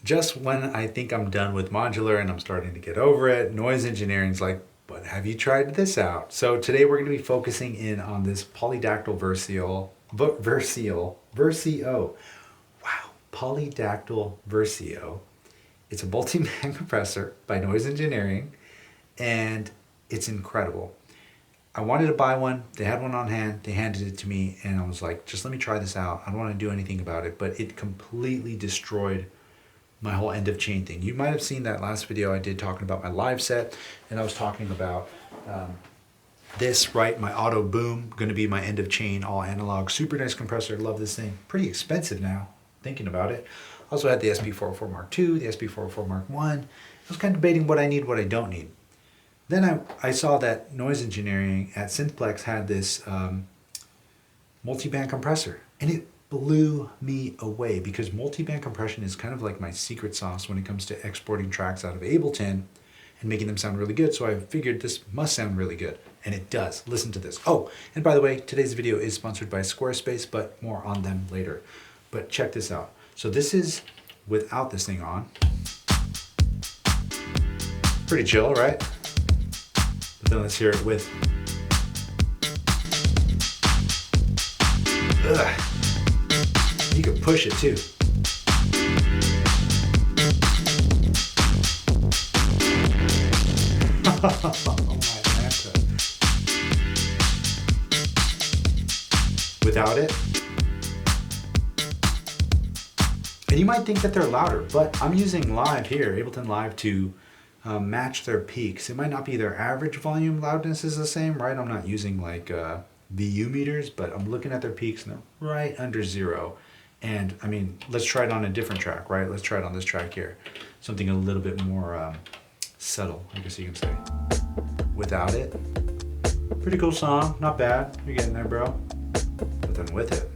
Just when I think I'm done with modular and I'm starting to get over it, noise engineering's like, but have you tried this out? So today we're going to be focusing in on this Polydactyl Versio. Wow, Polydactyl Versio. It's a multi-band compressor by Noise Engineering, and it's incredible. I wanted to buy one. They had one on hand. They handed it to me, and I was like, just let me try this out. I don't want to do anything about it, but it completely destroyed my whole end of chain thing. You might have seen that last video I did talking about my live set, and I was talking about this, right? My auto Boum, going to be my end of chain, all analog, super nice compressor. Love this thing. Pretty expensive now, thinking about it. Also had the SP-404 Mark II, the SP-404 Mark I. I was kind of debating what I need, what I don't need. Then I saw that Noise Engineering at Synthplex had this multi-band compressor, and it blew me away because multi-band compression is kind of like my secret sauce when it comes to exporting tracks out of Ableton and making them sound really good. So I figured this must sound really good, and it does. Listen to this. Oh, and by the way, today's video is sponsored by Squarespace, but more on them later. But check this out. So this is without this thing on. Pretty chill, right? But then let's hear it with. Ugh. You can push it too. Without it. And you might think that they're louder, but I'm using Live here, Ableton Live, to match their peaks. It might not be their average volume loudness is the same, right? I'm not using like VU meters, but I'm looking at their peaks and they're right under 0. And I mean, let's try it on a different track, right? Let's try it on this track here. Something a little bit more subtle, I guess you can say. Without it. Pretty cool song, not bad. You're getting there, bro. But then with it.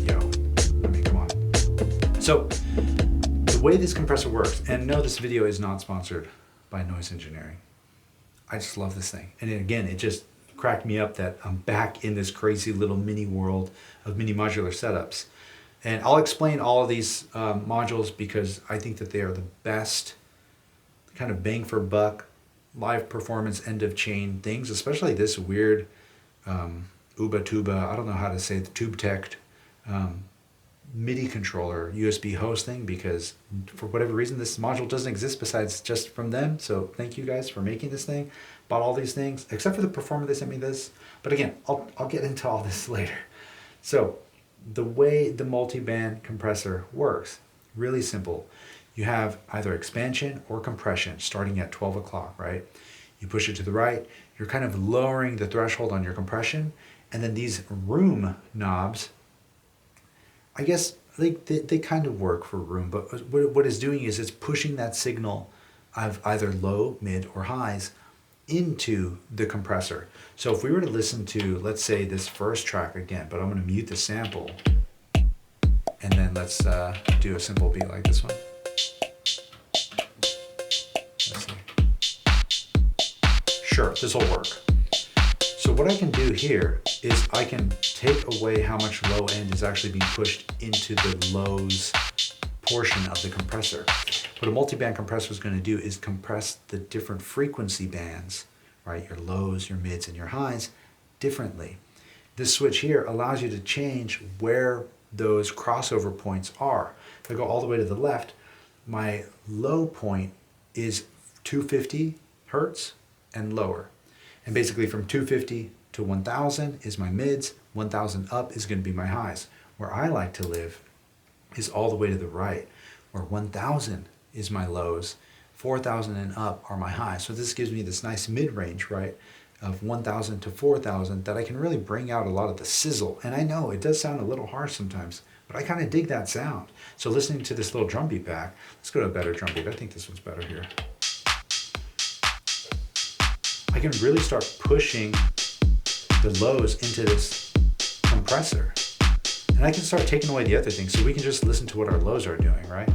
Yo, I mean, come on. So, the way this compressor works, and no, this video is not sponsored by Noise Engineering. I just love this thing. And again, it just cracked me up that I'm back in this crazy little mini world of mini modular setups. And I'll explain all of these modules because I think that they are the best kind of bang for buck, live performance, end of chain things, especially this weird Uba Tuba, I don't know how to say the tube tech MIDI controller USB host thing, because for whatever reason this module doesn't exist besides just from them. So thank you guys for making this thing. Bought all these things except for the performer. They sent me this, but again, I'll get into all this later. So the way the multi-band compressor works, really simple. You have either expansion or compression starting at 12 o'clock, right? You push it to the right, you're kind of lowering the threshold on your compression, and then these room knobs, I guess they kind of work for room, but what it's doing is it's pushing that signal of either low, mid, or highs into the compressor. So if we were to listen to, let's say, this first track again, but I'm going to mute the sample, and then let's do a simple beat like this one. Let's see. Sure, this will work. So what I can do here is I can take away how much low end is actually being pushed into the lows portion of the compressor. What a multi-band compressor is going to do is compress the different frequency bands, right? Your lows, your mids, and your highs differently. This switch here allows you to change where those crossover points are. If I go all the way to the left, my low point is 250 hertz and lower. And basically from 250 to 1000 is my mids, 1000 up is going to be my highs. Where I like to live is all the way to the right, where 1000 is my lows, 4000 and up are my highs. So this gives me this nice mid-range, right, of 1000 to 4000 that I can really bring out a lot of the sizzle. And I know it does sound a little harsh sometimes, but I kind of dig that sound. So listening to this little drum beat back, let's go to a better drum beat. I think this one's better here. I can really start pushing the lows into this compressor. And I can start taking away the other things so we can just listen to what our lows are doing, right?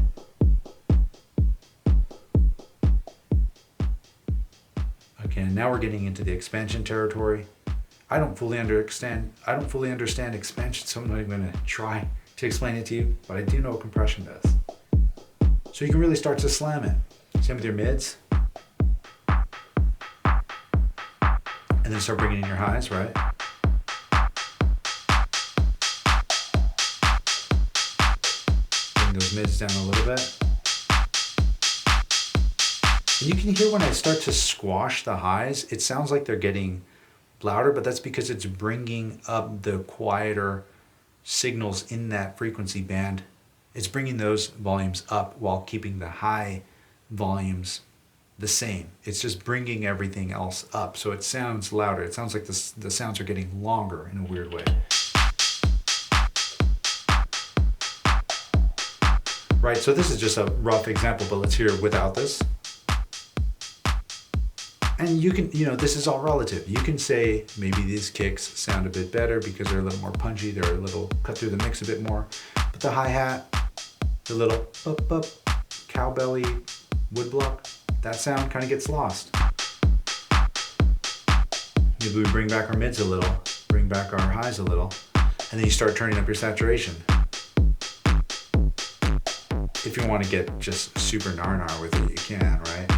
Okay, and now we're getting into the expansion territory. I don't fully understand expansion, so I'm not even gonna try to explain it to you, but I do know what compression does. So you can really start to slam it. Same with your mids. And then start bringing in your highs, right? Bring those mids down a little bit. And you can hear when I start to squash the highs, it sounds like they're getting louder, but that's because it's bringing up the quieter signals in that frequency band. It's bringing those volumes up while keeping the high volumes the same. It's just bringing everything else up, so it sounds louder. It sounds like the sounds are getting longer in a weird way. Right, so this is just a rough example, but let's hear it without this. And you can, this is all relative. You can say maybe these kicks sound a bit better because they're a little more punchy, they're a little cut through the mix a bit more. But the hi-hat, the little up, cowbelly woodblock, that sound kind of gets lost. Maybe we bring back our mids a little, bring back our highs a little, and then you start turning up your saturation. If you want to get just super gnar with it, you can, right?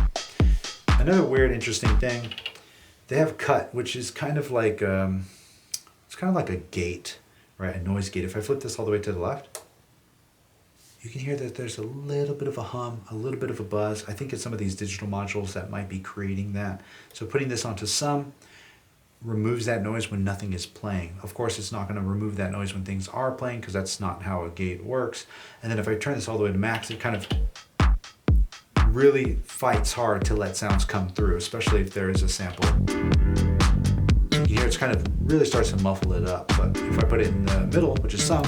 Another weird, interesting thing, they have cut, which is kind of like it's kind of like a gate, right? A noise gate. If I flip this all the way to the left, you can hear that there's a little bit of a hum, a little bit of a buzz. I think it's some of these digital modules that might be creating that. So putting this onto some removes that noise when nothing is playing. Of course, it's not going to remove that noise when things are playing because that's not how a gate works. And then if I turn this all the way to max, it kind of really fights hard to let sounds come through, especially if there is a sample. You hear it's kind of really starts to muffle it up, but if I put it in the middle, which is some,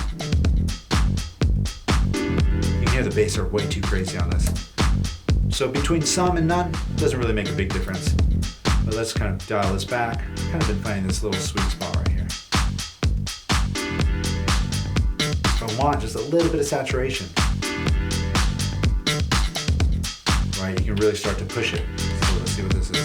you can hear the bass are way too crazy on this. So between some and none, doesn't really make a big difference. But let's kind of dial this back. I've kind of been finding this little sweet spot right here. So I want just a little bit of saturation. Right, you can really start to push it. So let's see what this is.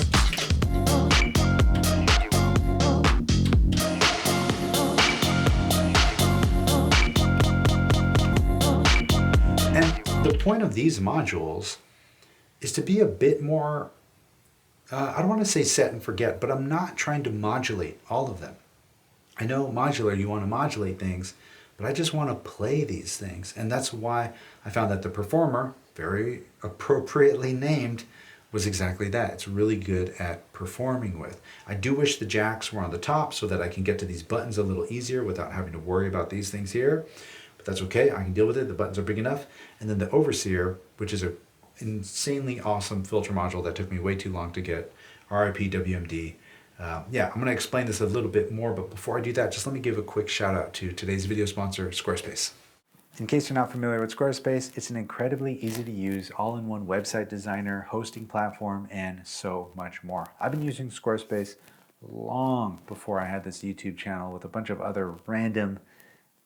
And the point of these modules is to be a bit more, I don't want to say set and forget, but I'm not trying to modulate all of them. I know modular, you want to modulate things, but I just want to play these things. And that's why I found that the Performer, very appropriately named, was exactly that. It's really good at performing with. I do wish the jacks were on the top so that I can get to these buttons a little easier without having to worry about these things here. But that's okay, I can deal with it. The buttons are big enough. And then the Overseer, which is an insanely awesome filter module that took me way too long to get, RIP WMD. Yeah, I'm going to explain this a little bit more, but before I do that, just let me give a quick shout out to today's video sponsor, Squarespace. In case you're not familiar with Squarespace, it's an incredibly easy to use all-in-one website designer, hosting platform, and so much more. I've been using Squarespace long before I had this YouTube channel with a bunch of other random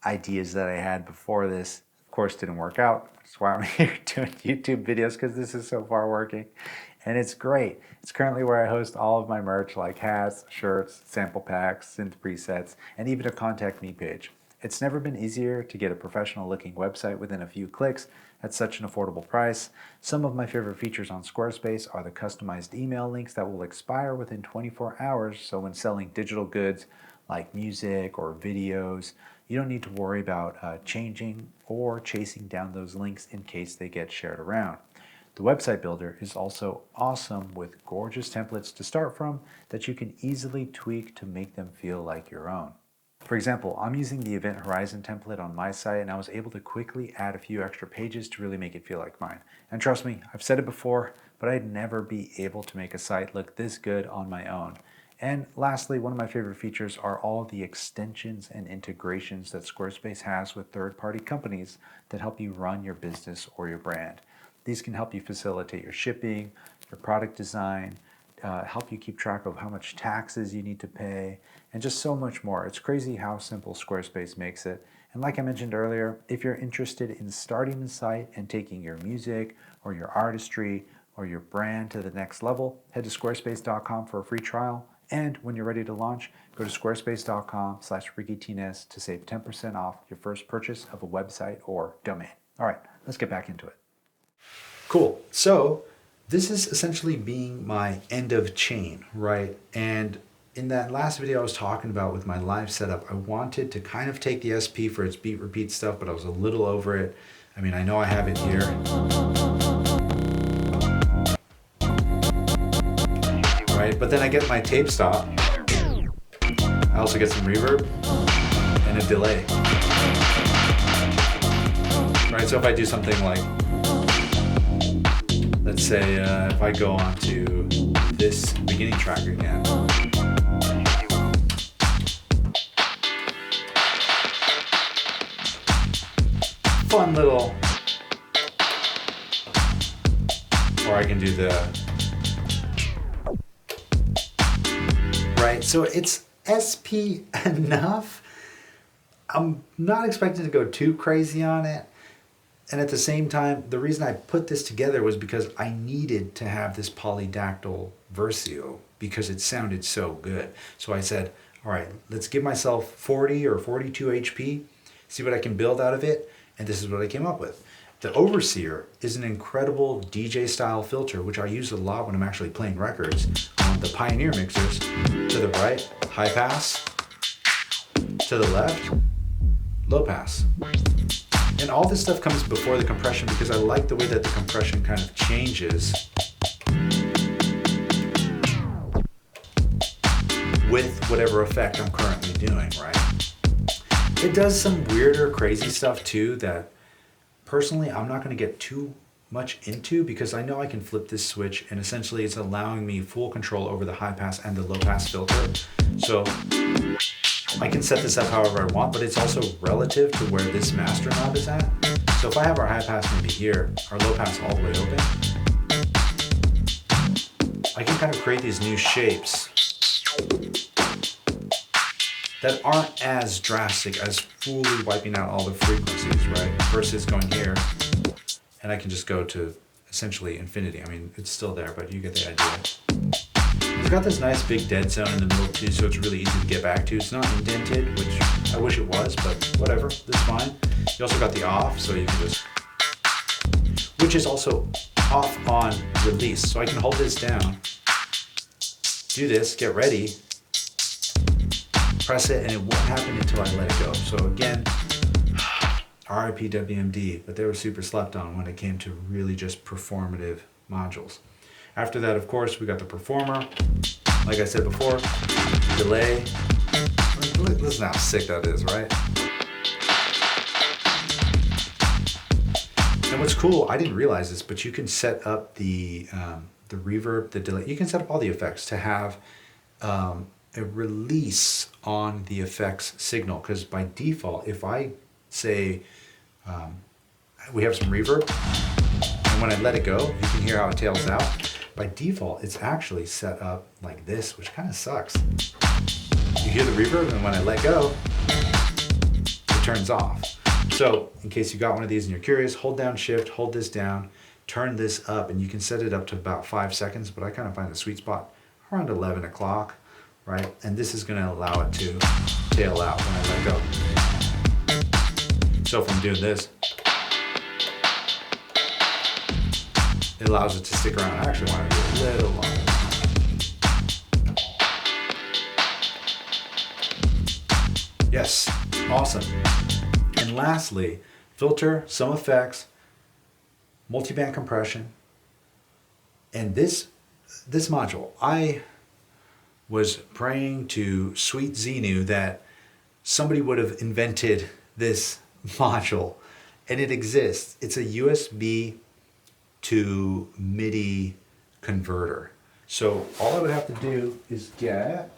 ideas that I had before this. Of course, didn't work out. That's why I'm here doing YouTube videos, because this is so far working. And it's great. It's currently where I host all of my merch like hats, shirts, sample packs, synth presets, and even a contact me page. It's never been easier to get a professional looking website within a few clicks at such an affordable price. Some of my favorite features on Squarespace are the customized email links that will expire within 24 hours, so when selling digital goods like music or videos, you don't need to worry about changing or chasing down those links in case they get shared around. The website builder is also awesome with gorgeous templates to start from that you can easily tweak to make them feel like your own. For example, I'm using the Event Horizon template on my site, and I was able to quickly add a few extra pages to really make it feel like mine. And trust me, I've said it before, but I'd never be able to make a site look this good on my own. And lastly, one of my favorite features are all the extensions and integrations that Squarespace has with third-party companies that help you run your business or your brand. These can help you facilitate your shipping, your product design, help you keep track of how much taxes you need to pay, and just so much more. It's crazy how simple Squarespace makes it. And like I mentioned earlier, if you're interested in starting a site and taking your music or your artistry or your brand to the next level, head to squarespace.com for a free trial. And when you're ready to launch, go to squarespace.com/RickyTinez to save 10% off your first purchase of a website or domain. All right, let's get back into it. Cool. So this is essentially being my end of chain, right? And in that last video I was talking about with my live setup, I wanted to kind of take the SP for its beat repeat stuff, but I was a little over it. I mean, I know I have it here. Right, but then I get my tape stop. I also get some reverb and a delay. Right, so if I do something like, let's say if I go on to this beginning track again. Fun little, or I can do the, right, so it's SP enough. I'm not expecting to go too crazy on it. And at the same time, the reason I put this together was because I needed to have this Polydactyl Versio because it sounded so good. So I said, all right, let's give myself 40 or 42 HP, see what I can build out of it. And this is what I came up with. The Overseer is an incredible DJ style filter, which I use a lot when I'm actually playing records. The Pioneer mixers, to the right, high pass, to the left, low pass. And all this stuff comes before the compression because I like the way that the compression kind of changes with whatever effect I'm currently doing, right? It does some weirder, crazy stuff too that personally I'm not going to get too much into because I know I can flip this switch and essentially it's allowing me full control over the high pass and the low pass filter. So I can set this up however I want, but it's also relative to where this master knob is at. So if I have our high pass maybe here, our low pass all the way open, I can kind of create these new shapes that aren't as drastic as fully wiping out all the frequencies, right? Versus going here, and I can just go to essentially infinity. I mean, it's still there, but you get the idea. It's got this nice big dead zone in the middle too, so it's really easy to get back to. It's not indented, which I wish it was, but whatever, that's fine. You also got the off, so you can just, which is also off on release. So I can hold this down, do this, get ready, press it, and it won't happen until I let it go. So again, RIP WMD, but they were super slept on when it came to really just performative modules. After that, of course, we got the Performer. Like I said before, delay. Listen how sick that is, right? And what's cool, I didn't realize this, but you can set up the reverb, the delay. You can set up all the effects to have a release on the effects signal. Because by default, if I say we have some reverb, and when I let it go, you can hear how it tails out. By default, it's actually set up like this, which kind of sucks. You hear the reverb, and when I let go, it turns off. So in case you got one of these and you're curious, hold down Shift, hold this down, turn this up, and you can set it up to about 5 seconds, but I kind of find the sweet spot around 11 o'clock, right? And this is going to allow it to tail out when I let go. So if I'm doing this, it allows it to stick around. I actually want to do a little longer. Yes, awesome. And lastly, filter, some effects, multiband compression, and this module. I was praying to sweet Xenu that somebody would have invented this module, and it exists. It's a USB to MIDI converter. So all I would have to do is get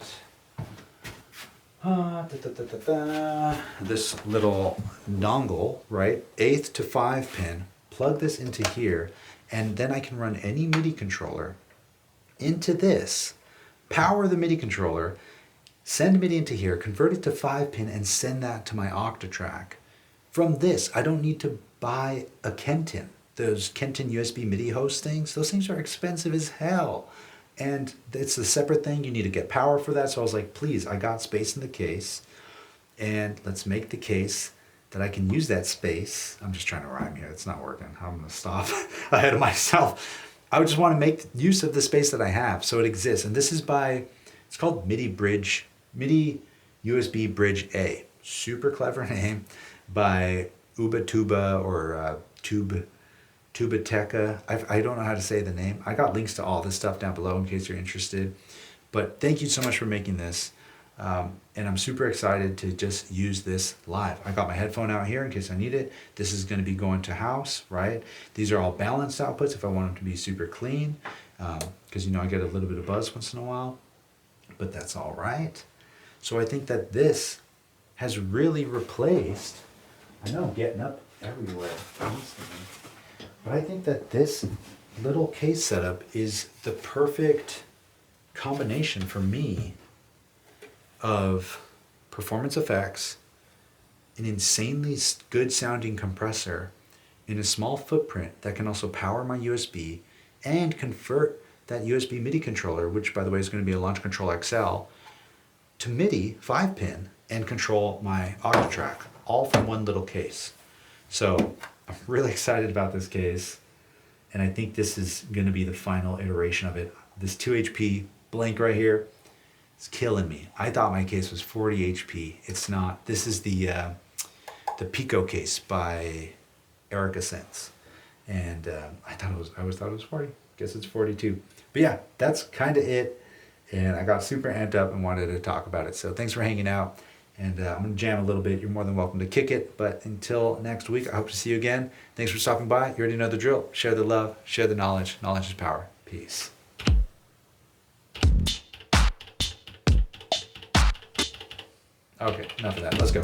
this little dongle, right? 8th to 5 pin, plug this into here, and then I can run any MIDI controller into this, power the MIDI controller, send MIDI into here, convert it to 5 pin, and send that to my Octatrack. From this, I don't need to buy a Kenton. Those Kenton USB MIDI host things, those things are expensive as hell. and it's a separate thing. You need to get power for that. So I was like, please, I got space in the case, and let's make the case that I can use that space. I'm just trying to rhyme here. It's not working. I'm going to stop ahead of myself. I would just want to make use of the space that I have so it exists. And this is by, it's called MIDI USB Bridge A. Super clever name by Ubatuba or Tubateca. I don't know how to say the name. I got links to all this stuff down below in case you're interested. But thank you so much for making this. And I'm super excited to just use this live. I got my headphone out here in case I need it. This is going to be going to house, right? These are all balanced outputs if I want them to be super clean. Because, I get a little bit of buzz once in a while. But that's all right. So I think that this has really replaced, I know I'm getting up everywhere, but I think that this little case setup is the perfect combination for me of performance effects, an insanely good sounding compressor in a small footprint that can also power my USB and convert that USB MIDI controller, which by the way is going to be a Launch Control XL, to MIDI 5-pin and control my Octatrack, all from one little case. So I'm really excited about this case, and I think this is going to be the final iteration of it. This 2 HP blink right here is killing me. I thought my case was 40 HP. It's not. This is the Pico case by Erica Sense, and I always thought it was 40. Guess it's 42. But yeah, that's kind of it. And I got super amped up and wanted to talk about it. So thanks for hanging out. And I'm going to jam a little bit. You're more than welcome to kick it. But until next week, I hope to see you again. Thanks for stopping by. You already know the drill. Share the love. Share the knowledge. Knowledge is power. Peace. Okay, enough of that. Let's go.